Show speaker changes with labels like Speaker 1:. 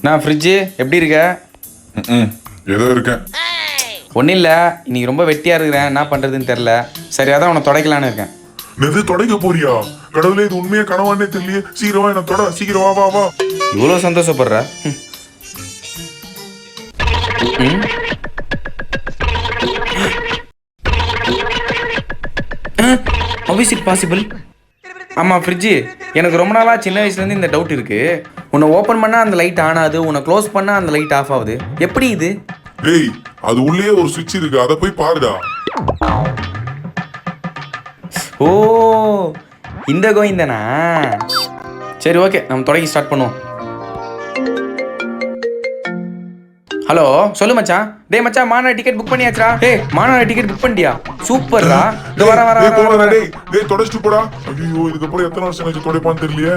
Speaker 1: நான் ஃப்ரிட்ஜு எப்படி இருக்க?
Speaker 2: ஏதோ இருக்கேன்.
Speaker 1: ஒன்றும் இல்லை, இன்னைக்கு ரொம்ப வெட்டியாக இருக்கிறேன், என்ன பண்ணுறதுன்னு தெரில. சரி, அதான் உன்னை துடைக்கலான்னு இருக்கேன்.
Speaker 2: நெது தொடைக்க போறியா? கடவுளே, இது உண்மையா கனவானே தெரியலையே. சீக்கிரமா என்ன தொட, சீக்கிரம் வா வா வா.
Speaker 1: இவ்வளோ சந்தோஷப்படுற? How is it possible? ஆமாம் ஃப்ரிட்ஜு, எனக்கு ரொம்ப நாளாக சின்ன வயசுலேருந்து இந்த டவுட் இருக்குது. உன்னை ஓப்பன் பண்ணால் அந்த லைட் ஆன் ஆகுது, உன்னை க்ளோஸ் பண்ணால் அந்த லைட் ஆஃப் ஆகுது. எப்படி இது?
Speaker 2: ஏய், அது உள்ளே ஒரு சுவிட்ச் இருக்கு, அதை போய் பாருடா.
Speaker 1: ஓ, இந்த கோயிந்தனா? சரி, ஓகே, நம்ம தொடங்கி ஸ்டார்ட் பண்ணுவோம். ஹலோ, சொல்லு மச்சான். டேய் மச்சான், மாநாடு டிக்கெட் புக் பண்ணியாச்சுடா. டேய், மாநாடு டிக்கெட் புக் பண்ணிட்டியா? சூப்பர்ரா. இதோ வர
Speaker 2: டேய் தொடச்சிட்டு போடா. ஐயோ, இதுக்கு அப்புறம் எத்தனை வருஷம் கழிச்சு தொடைப்பான்னு தெரியலையே.